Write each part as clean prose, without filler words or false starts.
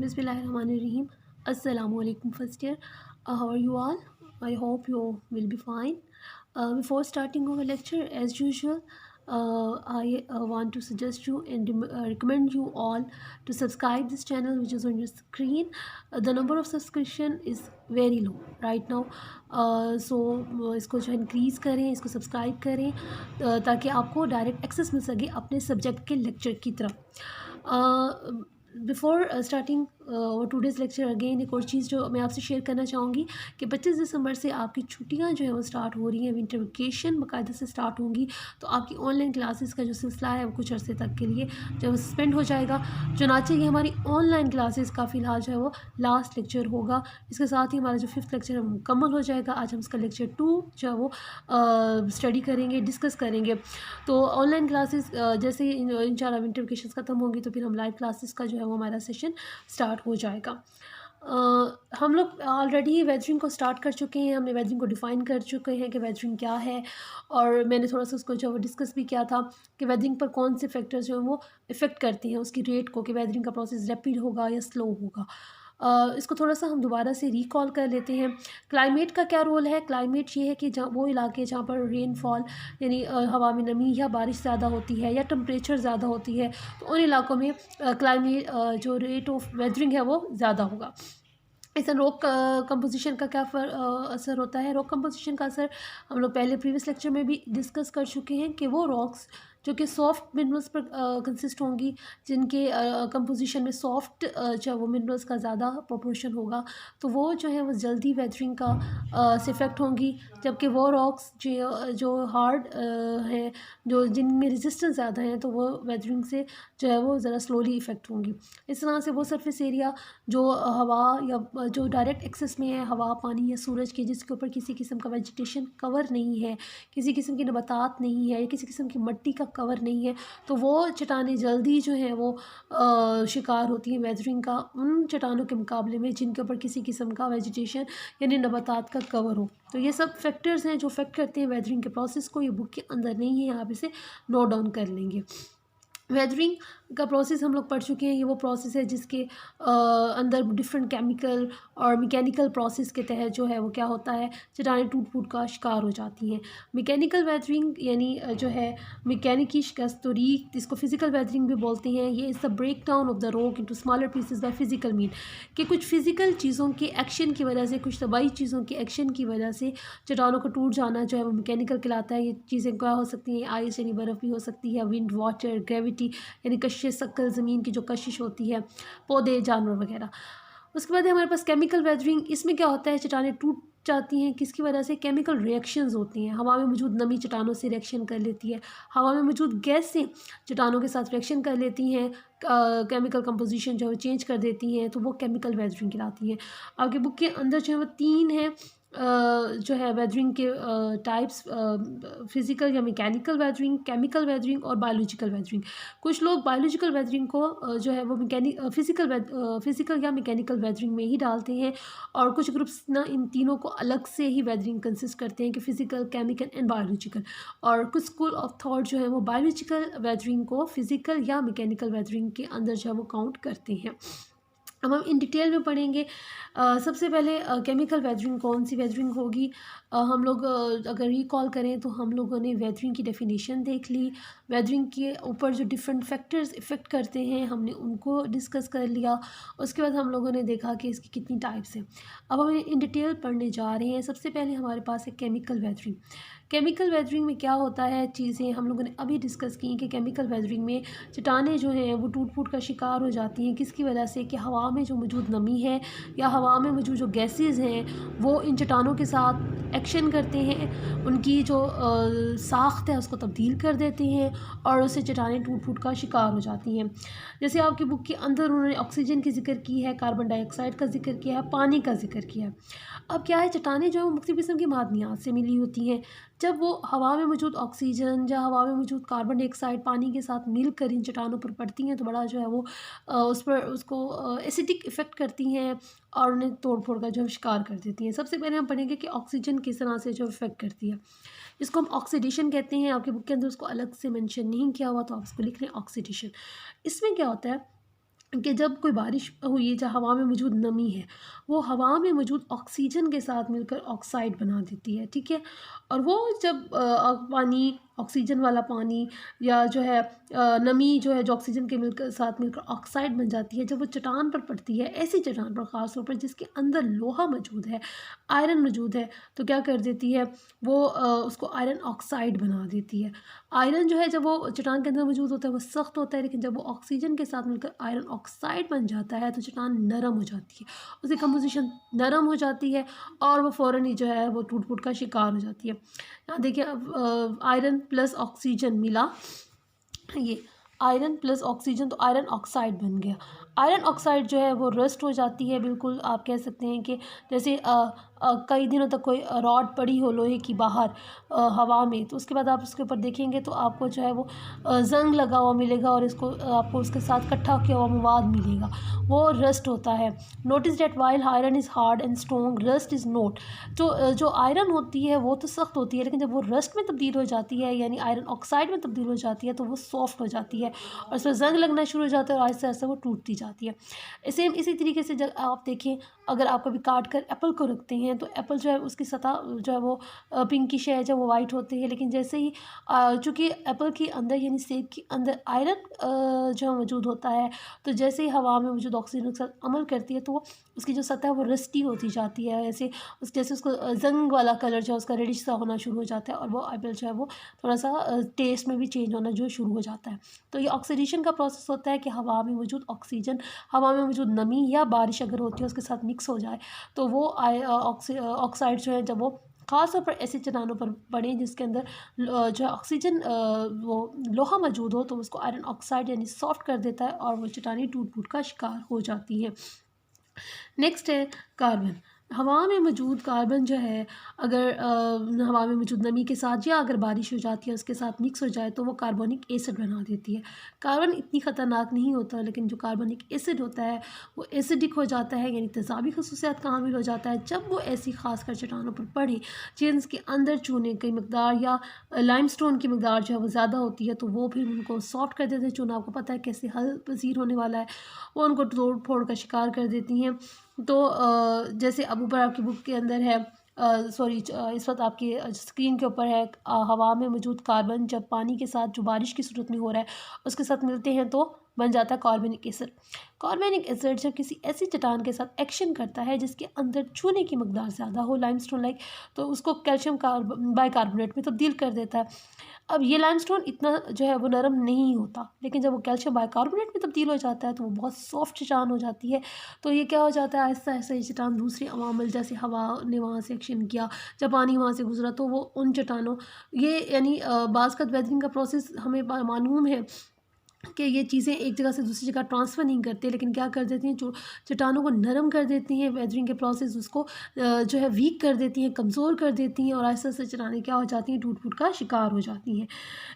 Bismillahirrahmanirrahim. Assalamualaikum first year. How are you all? I hope you will be fine. Before starting our lecture, as usual, I want to suggest you and recommend you all to subscribe this channel which is on your screen. The number of subscription is very low right now. So इसको जो increase करें, इसको subscribe करें ताकि आपको direct access मिल सके अपने subject के लेक्चर की तरफ। Before starting today's lecture again एक और चीज़ जो मैं आपसे शेयर करना चाहूँगी कि 25 दिसंबर से आपकी छुट्टियां जो है वो स्टार्ट हो रही हैं, विंटर वेकेशन बाकायदा से स्टार्ट होंगी। तो आपकी ऑनलाइन क्लासेस का जो सिलसिला है वो कुछ अरसे तक के लिए जो है वो सस्पेंड हो जाएगा। चुनांचे ये हमारी ऑनलाइन क्लासेस का फ़िलहाल जो है वो लास्ट लेक्चर होगा। इसके साथ ही हमारा जो 5th लेक्चर है वो मुकम्मल हो जाएगा। आज हम इसका लेक्चर 2 जो है वो स्टडी करेंगे, डिस्कस करेंगे। तो ऑनलाइन क्लासेस जैसे ही इंशाल्लाह विंटर वेकेशन ख़त्म होंगी तो फिर हम लाइव क्लासेस का जो है वो हमारा सेशन स्टार्ट हो जाएगा। हम लोग ऑलरेडी वेदरिंग को स्टार्ट कर चुके हैं, हमने वेदरिंग को डिफ़ाइन कर चुके हैं कि वेदरिंग क्या है, और मैंने थोड़ा सा उसको जो है वो डिस्कस भी किया था कि वेदरिंग पर कौन से फैक्टर्स जो हैं वो इफ़ेक्ट करते हैं उसकी रेट को, कि वेदरिंग का प्रोसेस रैपिड होगा या स्लो होगा। इसको थोड़ा सा हम दोबारा से रिकॉल कर लेते हैं। क्लाइमेट का क्या रोल है? क्लाइमेट ये है कि जहाँ वो इलाके जहाँ पर रेनफॉल यानी हवा में नमी या बारिश ज़्यादा होती है या टेम्परेचर ज़्यादा होती है, तो उन इलाकों में क्लाइमेट जो रेट ऑफ वेदरिंग है वो ज़्यादा होगा। इससे रॉक कंपोजिशन का क्या असर होता है? रॉक कंपोजिशन का असर हम लोग पहले प्रीवियस लेक्चर में भी डिस्कस कर चुके हैं कि वो रॉक्स जो कि सॉफ्ट मिनरल्स पर कंसिस्ट होंगी, जिनके कंपोजिशन में सॉफ्ट जो वो मिनरल्स का ज़्यादा प्रोपोर्शन होगा, तो वो जो है वो जल्दी वेदरिंग का से इफ़ेक्ट होंगी। जबकि वो रॉक्स जो हार्ड हैं, जो जिनमें रेजिस्टेंस ज़्यादा है, तो वो वेदरिंग से जो है वो ज़रा स्लोली इफ़ेक्ट होंगी। इस तरह से वो सरफेस एरिया जो हवा या जो डायरेक्ट एक्सेस में है, हवा, पानी या सूरज के, जिसके ऊपर किसी किस्म का वेजिटेशन कवर नहीं है, किसी किस्म की नबातात नहीं है या किसी किस्म की मिट्टी का कवर नहीं है, तो वो चट्टानें जल्दी जो है वो शिकार होती हैं वेदरिंग का उन चट्टानों के मुकाबले में जिनके ऊपर किसी किस्म का वेजिटेशन यानी नबातात का कवर हो। तो ये सब फैक्टर्स हैं जो अफेक्ट करते हैं वेदरिंग के प्रोसेस को। ये बुक के अंदर नहीं है, आप इसे नोट डाउन कर लेंगे। वेदरिंग का प्रोसेस हम लोग पढ़ चुके हैं। ये वो प्रोसेस है जिसके अंदर डिफरेंट केमिकल और मैकेनिकल प्रोसेस के तहत जो है वो क्या होता है, चट्टानें टूट फूट का शिकार हो जाती हैं। मैकेनिकल वेदरिंग यानी जो है मैकेनिकी शिकस्त तो रीक, जिसको फिज़िकल वेदरिंग भी बोलते हैं। ये is the break down of the rock into smaller pieces by physical mean, कि कुछ फ़िज़िकल चीज़ों के एक्शन की वजह से, कुछ तबाही चीज़ों के एक्शन की वजह से चट्टानों का टूट जाना जो है वो मैकेनिकल कहलाता है। ये चीज़ें क्या हो सकती हैं? आइस यानी बर्फ़ भी हो सकती है, विंड, वाटर, ग्रेविटी यानी कशिश शक्ल, ज़मीन की जो कशिश होती है, पौधे, जानवर वगैरह। उसके बाद है हमारे पास केमिकल वेदरिंग। इसमें क्या होता है, चट्टानें टूट जाती हैं किसकी वजह से? केमिकल रिएक्शंस होती हैं। हवा में मौजूद नमी चट्टानों से रिएक्शन कर लेती है, हवा में मौजूद गैसें चट्टानों के साथ रिएक्शन कर लेती हैं, केमिकल कंपोजिशन जो है वो चेंज कर देती हैं, तो वो केमिकल वेदरिंग कहलाती है। आपकी बुक के अंदर जो है वो 3 है जो है वेदरिंग के टाइप्स, फिज़िकल या मैकेनिकल वेदरिंग, केमिकल वेदरिंग और बायोलॉजिकल वेदरिंग। कुछ लोग बायोलॉजिकल वेदरिंग को जो है वो फिज़िकल या मैकेनिकल वेदरिंग में ही डालते हैं, और कुछ ग्रुप्स ना इन तीनों को अलग से ही वेदरिंग कंसिस्ट करते हैं कि फ़िज़िकल, केमिकल एंड बायोलॉजिकल। और कुछ स्कूल ऑफ थॉट जो है वो बायोलॉजिकल वेदरिंग को फ़िज़िकल या मैकेनिकल वेदरिंग के अंदर जो है वो काउंट करते हैं। अब हम इन डिटेल में पढ़ेंगे। सबसे पहले केमिकल वेदरिंग कौन सी वेदरिंग होगी? हम लोग अगर रिकॉल करें तो हम लोगों ने वेदरिंग की डेफिनेशन देख ली, वेदरिंग के ऊपर जो डिफरेंट फैक्टर्स इफ़ेक्ट करते हैं हमने उनको डिस्कस कर लिया। उसके बाद हम लोगों ने देखा कि इसकी कितनी टाइप्स हैं। अब हम इन डिटेल पढ़ने जा रहे हैं। सबसे पहले हमारे पास है केमिकल वेदरिंग। केमिकल वेदरिंग में क्या होता है, चीज़ें हम लोगों ने अभी डिस्कस की कि केमिकल वेदरिंग में चट्टानें जो हैं वो टूट फूट का शिकार हो जाती हैं। किसकी वजह से? कि हवा में जो मौजूद नमी है या हवा में मौजूद जो गैसेस हैं वो इन चट्टानों के साथ एक्शन करते हैं, उनकी जो साख्त है उसको तब्दील कर देते हैं और उससे चट्टानें टूट फूट का शिकार हो जाती हैं। जैसे आपकी बुक के अंदर उन्होंने ऑक्सीजन की ज़िक्र की है, कार्बन डाइऑक्साइड का ज़िक्र किया है, पानी का ज़िक्र किया है। अब क्या है, चट्टानें जो है वो मुख्तलिफ़ किस्म की मादनियात से मिली होती हैं। जब वो हवा में मौजूद ऑक्सीजन या हवा में मौजूद कार्बन डाइऑक्साइड पानी के साथ मिलकर इन चट्टानों पर पड़ती हैं तो बड़ा जो है वो उस पर उसको एसिडिक इफ़ेक्ट करती हैं और उन्हें तोड़ फोड़ का जो है शिकार कर देती हैं। सबसे पहले हम पढ़ेंगे कि ऑक्सीजन किस तरह से जो इफ़ेक्ट करती है, जिसको हम ऑक्सीडेशन कहते हैं। आपकी बुक के अंदर उसको अलग से मेंशन नहीं किया हुआ तो आप उसको लिख लें ऑक्सीडेशन। इसमें क्या होता है, कि जब कोई बारिश हुई है, जहाँ हवा में मौजूद नमी है, वो हवा में मौजूद ऑक्सीजन के साथ मिलकर ऑक्साइड बना देती है, ठीक है। और वो जब पानी, ऑक्सीजन वाला पानी या जो है नमी जो है जो ऑक्सीजन के मिलकर साथ मिलकर ऑक्साइड बन जाती है, जब वो चट्टान पर पड़ती है, ऐसी चट्टान पर ख़ास तौर पर जिसके अंदर लोहा मौजूद है, आयरन मौजूद है, तो क्या कर देती है वो उसको आयरन ऑक्साइड बना देती है। आयरन जो है जब वो चट्टान के अंदर मौजूद होता है वो सख्त होता है, लेकिन जब वो ऑक्सीजन के साथ मिलकर आयरन ऑक्साइड बन जाता है तो चट्टान नरम हो जाती है, उसकी कंपोजिशन नरम हो जाती है और वो फ़ौरन ही जो है वो टूट फूट का शिकार हो जाती है। यहाँ देखिए अब आयरन प्लस ऑक्सीजन मिला, ये आयरन प्लस ऑक्सीजन तो आयरन ऑक्साइड बन गया। आयरन ऑक्साइड जो है वो रस्ट हो जाती है, बिल्कुल आप कह सकते हैं कि जैसे कई दिनों तक कोई रॉड पड़ी हो लोहे की बाहर हवा में, तो उसके बाद आप उसके ऊपर देखेंगे तो आपको जो है वो ज़ंग लगा हुआ मिलेगा और इसको आपको उसके साथ इकट्ठा किया हुआ मवाद मिलेगा, वो रस्ट होता है। Notice that while iron is hard and strong rust is not. तो जो आयरन होती है वो तो सख्त होती है, लेकिन जब वो रस्ट में तब्दील हो जाती है यानी आयरन ऑक्साइड में तब्दील हो जाती है तो वो सॉफ्ट हो जाती है और उसमें जंग लगना शुरू हो जाता है और आहिस्ता आहिस्ता वो टूटती जाती है। सेम इसी तरीके से जब आप देखें, अगर आप कभी काट कर एप्पल को रखते हैं तो एप्पल जो है उसकी सतह जो है वो पिंकिश है, जब वो वाइट होती है, लेकिन जैसे ही चूँकि एप्पल के अंदर यानी सेब के अंदर आयरन जो है मौजूद होता है, तो जैसे ही हवा में मौजूद ऑक्सीजन के साथ अमल करती है तो वो उसकी जो सतह है वो रस्टी होती जाती है, ऐसे उस जैसे उसको जंग वाला कलर जो है उसका रेडिश सा होना शुरू हो जाता है और वो एप्पल जो है वो थोड़ा सा टेस्ट में भी चेंज होना जो शुरू हो जाता है। तो ये ऑक्सीडेशन का प्रोसेस होता है कि हवा में मौजूद ऑक्सीजन, हवा में मौजूद नमी या बारिश अगर होती है उसके साथ मिक्स हो जाए तो वो ऑक्साइड जो है जब वो ख़ास तौर पर ऐसे चट्टानों पर पड़े जिसके अंदर जो है ऑक्सीजन वो लोहा मौजूद हो, तो उसको आयरन ऑक्साइड यानी सॉफ्ट कर देता है और वो चट्टानें टूट फूट का शिकार हो जाती हैं। नेक्स्ट है कार्बन। हवा में मौजूद कार्बन जो है अगर हवा में मौजूद नमी के साथ या अगर बारिश हो जाती है उसके साथ मिक्स हो जाए तो वो कार्बनिक एसिड बना देती है। कार्बन इतनी ख़तरनाक नहीं होता, लेकिन जो कार्बनिक एसिड होता है वो एसिडिक हो जाता है यानी तेज़ाबी खसूसियात का हामिल हो जाता है जब वो ऐसी खासकर चट्टानों पर पड़े जिनके अंदर चूने की मकदार या लाइमस्टोन की मकदार जो है वो ज़्यादा होती है, तो वो फिर उनको सॉफ्ट कर देते हैं। चूना आपको पता है कैसे हल पजीर होने वाला है, वो उनको तोड़ फोड़ का शिकार कर देती हैं। तो जैसे अब ऊपर आपकी बुक के अंदर है, सॉरी इस वक्त आपकी स्क्रीन के ऊपर है, हवा में मौजूद कार्बन जब पानी के साथ जो बारिश की सूरत में हो रहा है उसके साथ मिलते हैं तो बन जाता है कार्बनिक एसिड। कार्बनिक एसिड जब किसी ऐसी चट्टान के साथ एक्शन करता है जिसके अंदर चूने की मकदार ज़्यादा हो, लाइमस्टोन लाइक, तो उसको कैल्शियम बाइकार्बोनेट में तब्दील कर देता है। अब ये लाइमस्टोन इतना जो है वो नरम नहीं होता, लेकिन जब वो कैल्शियम बाइकार्बोनेट में तब्दील हो जाता है तो वो बहुत सॉफ्ट चट्टान हो जाती है। तो ये क्या हो जाता है, आहिस्ता आहिस्ता ये चट्टान दूसरे अवामल जैसे हवा ने वहाँ से एक्शन किया, जब पानी वहाँ से गुजरा तो वो उन चट्टानों, ये यानी बाज़ का वेदरिंग का प्रोसेस हमें मालूम है कि ये चीज़ें एक जगह से दूसरी जगह ट्रांसफ़र नहीं करते, लेकिन क्या कर देती हैं जो चट्टानों को नरम कर देती हैं, वेदरिंग के प्रोसेस उसको जो है वीक कर देती हैं, कमज़ोर कर देती हैं और आहिस्ता आहिस्ता चट्टानें क्या हो जाती हैं, टूट फूट का शिकार हो जाती हैं।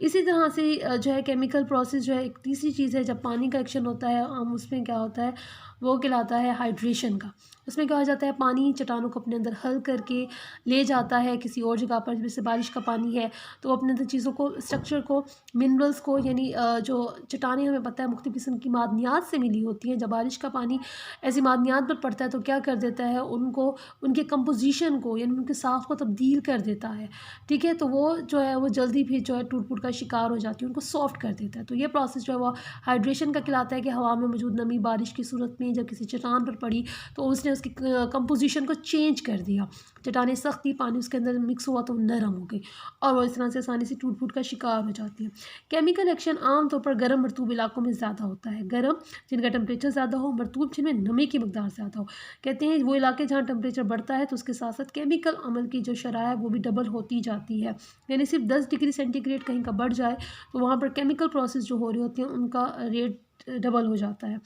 इसी तरह से जो है केमिकल प्रोसेस जो है एक तीसरी चीज़ है, जब पानी का एक्शन होता है हम उसमें क्या होता है वो कहलाता है हाइड्रेशन का। उसमें क्या हो जाता है, पानी चट्टानों को अपने अंदर हल करके ले जाता है किसी और जगह पर, जैसे बारिश का पानी है तो अपने अंदर चीज़ों को, स्ट्रक्चर को, मिनरल्स को, यानी जो चट्टानें हमें पता है मुख्तलिफ़ किस्म की मादनियात से मिली होती हैं, जब बारिश का पानी ऐसी मादनियात पर पड़ता है तो क्या कर देता है उनको, उनके कंपोजिशन को यानी उनके साफ़ को तब्दील कर देता है, ठीक है। तो वो जो है वो जल्दी भी जो है टूट फूट का शिकार हो जाती है, उनको सॉफ्ट कर देता है। तो ये प्रोसेस जो है वो हाइड्रेशन का कहलाता है कि हवा में मौजूद नमी बारिश की सूरत में जब किसी चट्टान पर पड़ी तो उसने उसकी कंपोजिशन को चेंज कर दिया, चट्टानें सख्त थी, पानी उसके अंदर मिक्स हुआ तो नरम हो गई और वो इस तरह से आसानी से टूट फूट का शिकार हो जाती है। केमिकल एक्शन आमतौर पर गर्म मरतूब इलाकों में ज़्यादा होता है, गर्म जिनका टेम्परेचर ज़्यादा हो, मरतूब जिनमें नमी की मकदार ज़्यादा हो। कहते हैं वो इलाके जहाँ टेम्परेचर बढ़ता है तो उसके साथ साथ केमिकल अमल की जो शरह है वो भी डबल होती जाती है, यानी सिर्फ 10 डिग्री सेंटीग्रेड कहीं का बढ़ जाए तो वहाँ पर केमिकल प्रोसेस जो हो रही होती हैं उनका रेट डबल हो जाता है।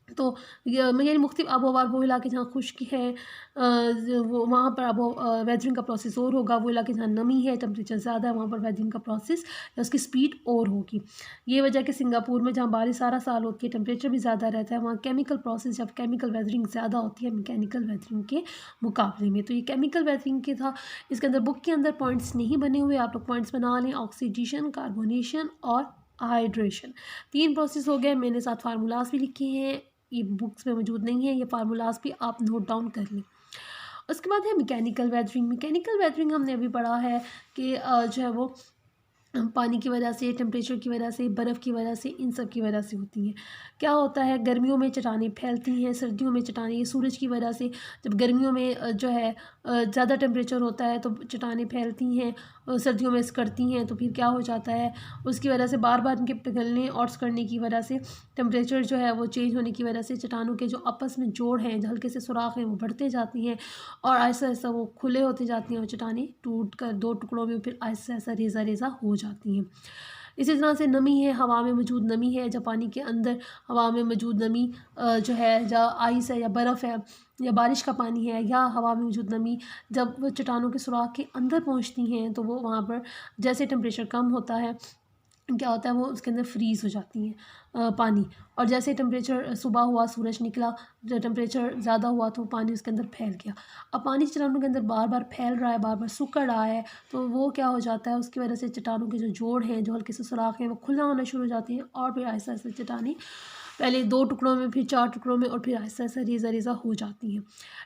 तो यानी मुख्तलिफ आबोहवा, वो इलाके जहाँ खुश्की है वो वहाँ पर वेदरिंग का प्रोसेस और होगा, वो इलाके जहाँ नमी है, टेम्परेचर ज़्यादा है, वहाँ पर वेदरिंग का प्रोसेस या उसकी स्पीड और होगी। ये वजह कि सिंगापुर में जहाँ बारिश सारा साल होती है, टेम्परेचर भी ज़्यादा रहता है, वहाँ केमिकल प्रोसेस जब केमिकल वेदरिंग ज़्यादा होती है मैकेनिकल वेदरिंग के मुकाबले में। तो ये केमिकल वेदरिंग के था, इसके अंदर बुक के अंदर पॉइंट्स नहीं बने हुए, आप लोग पॉइंट्स बना लें, ऑक्सीडेशन, कार्बोनेशन और हाइड्रेशन। 3 प्रोसेस हो गए। मैंने साथ फार्मूलाज भी लिखे हैं, ये बुक्स में मौजूद नहीं है, ये फार्मूलाज भी आप नोट डाउन कर लें। उसके बाद है मैकेनिकल वेदरिंग। मैकेनिकल वेदरिंग हमने अभी पढ़ा है कि जो है वो पानी की वजह से, टेम्परेचर की वजह से, बर्फ़ की वजह से, इन सब की वजह से होती है। क्या होता है, गर्मियों में चट्टानें फैलती हैं, सर्दियों में चट्टानें सूरज की वजह से, जब गर्मियों में जो है ज़्यादा टेम्परेचर होता है तो चट्टानें फैलती हैं, सर्दियों में सिकुड़ती हैं, तो फिर क्या हो जाता है, उसकी वजह से बार बार इनके पिघलने और सिकुड़ने की वजह से, टेम्परेचर जो है वो चेंज होने की वजह से चट्टानों के जो आपस में जोड़ हैं, हल्के से सुराख हैं, वो बढ़ते जाती हैं और आहिस्ता आहिस्ता वो खुले होते जाती हैं और चट्टानें टूट कर 2 टुकड़ों में फिर आहिस्ता आहिस्ता रेज़ा रेज़ा हो जाती हैं। इसी तरह से नमी है, हवा में मौजूद नमी है, जब पानी के अंदर हवा में मौजूद नमी जो है, या आइस है या बर्फ़ है या बारिश का पानी है या हवा में मौजूद नमी जब वो चट्टानों के सुराख के अंदर पहुंचती हैं, तो वो वहाँ पर जैसे टेम्परेचर कम होता है, क्या होता है, वो उसके अंदर फ्रीज़ हो जाती हैं पानी। और जैसे टेम्परेचर सुबह हुआ, सूरज निकला, जब टेम्परेचर ज़्यादा हुआ तो पानी उसके अंदर फैल गया। अब पानी चट्टानों के अंदर बार बार फैल रहा है, बार बार सिकुड़ रहा है, तो वो क्या हो जाता है, उसकी वजह से चट्टानों के जो जोड़ हैं, जो हल्के से सुराख हैं, वो खुलना होना शुरू हो जाते हैं और फिर आहिस्ता आहिस्ता चट्टानें पहले 2 टुकड़ों में, फिर 4 टुकड़ों में और फिर आहिस्ता आहिस्ता रेज़ा रेज़ा हो जाती हैं।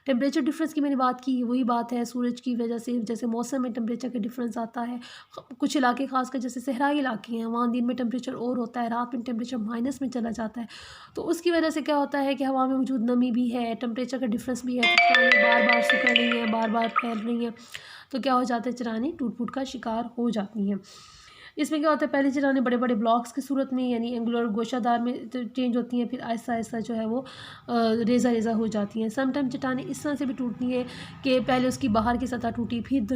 टेम्परेचर डिफरेंस की मैंने बात की, वही बात है, सूरज की वजह से जैसे मौसम में टेम्परेचर का डिफरेंस आता है। कुछ इलाके खासकर जैसे सहराई इलाके हैं, वहाँ दिन में टेम्परेचर और होता है, रात में टेम्परेचर माइनस में चला जाता है। तो उसकी वजह से क्या होता है कि हवा में मौजूद नमी भी है, टेम्परेचर का डिफरेंस भी है, तो चट्टानें बार बार सिकुड़ रही हैं, बार बार फैल रही हैं, तो क्या हो जाता है, चट्टानें टूट फूट का शिकार हो जाती हैं। इसमें क्या होता है, पहले चट्टानें बड़े बड़े ब्लॉक्स की सूरत में यानी एंगुलर गोशादार में चेंज होती हैं, फिर आहिस्ता आहिस्ता जो है वो रेज़ा रेज़ा हो जाती हैं। समटाइम चट्टानें इस तरह से भी टूटती हैं कि पहले उसकी बाहर की सतह टूटी, फिर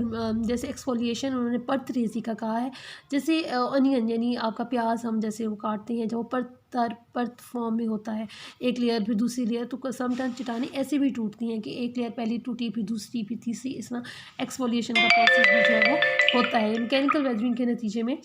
जैसे एक्सफोलिएशन उन्होंने परत रेज़ी का कहा है, जैसे अनियन यानी आपका प्याज हम जैसे वो काटते हैं, जब वो परत फॉर्म में होता है, एक लेयर फिर दूसरी लेयर, तो समटाइम चट्टानें ऐसे भी टूटती हैं कि एक लेयर पहली टूटी, फिर दूसरी, फिर तीसरी, इस तरह एक्सफोलिएशन का प्रोसेस भी जो है वो होता है। मैकेनिकल वेदरिंग के नतीजे में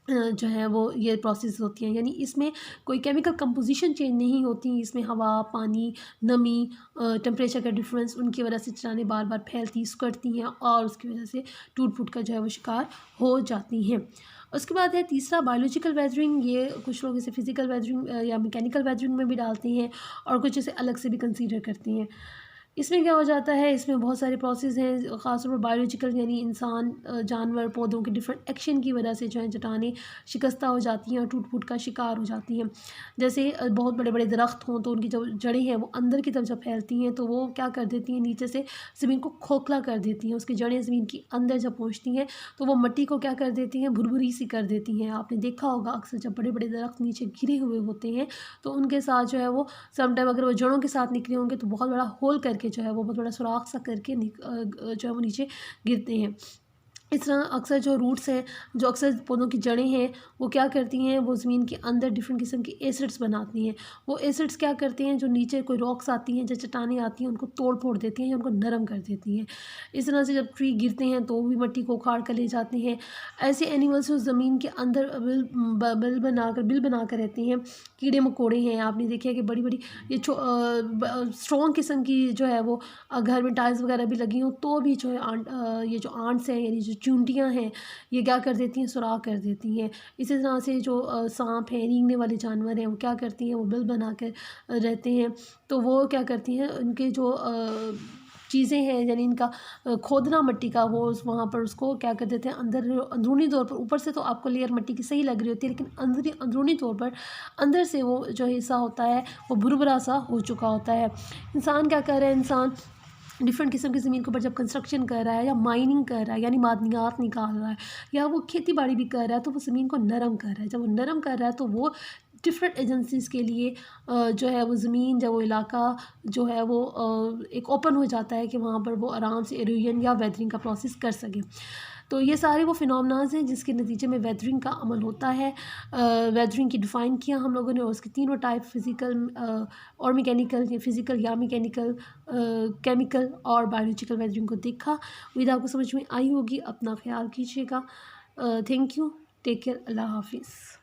जो है वो ये प्रोसेस होती हैं, यानी इसमें कोई केमिकल कंपोजिशन चेंज नहीं होती, इसमें हवा, पानी, नमी, टेम्परेचर का डिफरेंस, उनकी वजह से चट्टानें बार बार फैलती, सिकुड़ती हैं और उसकी वजह से टूट फूट का जो है वो शिकार हो जाती हैं। उसके बाद है तीसरा बायोलॉजिकल वेदरिंग। ये कुछ लोग इसे फिज़िकल वेदरिंग या मैकेनिकल वेदरिंग में भी डालते हैं और कुछ इसे अलग से भी कंसीडर करते हैं। इसमें क्या हो जाता है, इसमें बहुत सारे प्रोसेस हैं, ख़ास तौर पर बायोलॉजिकल यानी इंसान, जानवर, पौधों के डिफरेंट एक्शन की वजह से जो है चट्टानें शिकस्ता हो जाती हैं और टूट फूट का शिकार हो जाती हैं। जैसे बहुत बड़े बड़े दरख्त हों तो उनकी जो जड़ें हैं वो अंदर की तरफ जब फैलती हैं तो वो क्या कर देती हैं, नीचे से ज़मीन को खोखला कर देती हैं। उसकी जड़ें ज़मीन की अंदर जब पहुँचती हैं तो वो मिट्टी को क्या कर देती हैं, भुरभुरी सी कर देती हैं। आपने देखा होगा अक्सर जब बड़े बड़े दरख्त नीचे गिरे हुए होते हैं तो उनके साथ जो है वो समटाइम अगर वो जड़ों के साथ निकले होंगे तो बहुत बड़ा होल करके जो है वो बहुत बड़ा सुराख सा करके जो है वो नीचे गिरते हैं। इस तरह अक्सर जो रूट्स हैं, जो अक्सर पौधों की जड़ें हैं, वो क्या करती हैं, वो ज़मीन के अंदर डिफरेंट किस्म के एसिड्स बनाती हैं। वो एसिड्स क्या करते हैं, जो नीचे कोई रॉक्स आती हैं, जो चट्टानें आती हैं, उनको तोड़ फोड़ देती हैं या उनको नरम कर देती हैं। इस तरह से जब ट्री गिरते हैं तो वो भी मिट्टी को उखाड़ कर ले जाते हैं। ऐसे एनिमल्स जो ज़मीन के अंदर बिल बनाकर रहते हैं, कीड़े मकोड़े हैं, आपने देखा है कि बड़ी बड़ी ये स्ट्रॉन्ग किस्म की जो है वो घर में टाइल्स वगैरह भी लगी हों तो भी जो है ये जो आंट्स हैं यानी जो चूंटियाँ हैं, ये क्या कर देती हैं, सुराख कर देती हैं। इसी तरह से जो सांप हैं, रेंगने वाले जानवर हैं, वो क्या करती हैं, वो बिल बना कर रहते हैं, तो वो क्या करती हैं, उनके जो चीज़ें हैं यानी इनका खोदना मिट्टी का, वो वहाँ पर उसको क्या कर देते हैं, अंदरूनी तौर पर, ऊपर से तो आपको लेयर मिट्टी की सही लग रही होती है लेकिन अंदरूनी तौर पर अंदर से वो जो हिस्सा होता है वो भुरभुरा सा हो चुका होता है। इंसान क्या कर रहा है, इंसान डिफरेंट किस्म की ज़मीन के ऊपर जब कंस्ट्रक्शन कर रहा है या माइनिंग कर रहा है यानी मादनियात निकाल रहा है या वो खेती बाड़ी भी कर रहा है तो वो ज़मीन को नरम कर रहा है। जब वो नरम कर रहा है तो वो डिफरेंट एजेंसीज़ के लिए जो है वो ज़मीन, जब वो इलाका जो है वो एक ओपन हो जाता है कि वहाँ पर वो आराम से एरोजन या वेदरिंग का प्रोसेस कर सके। तो ये सारे वो फिनोमेनाज हैं जिसके नतीजे में वेदरिंग का अमल होता है। वेदरिंग की डिफ़ाइन किया हम लोगों ने और उसके तीनों टाइप फ़िज़िकल और मैकेनिकल या फ़िज़िकल या मैकेनिकल, केमिकल और बायोलॉजिकल वेदरिंग को देखा। उम्मीद आपको समझ में आई होगी। अपना ख़्याल कीजिएगा। Thank you. Take care. अल्लाह हाफ़िज़।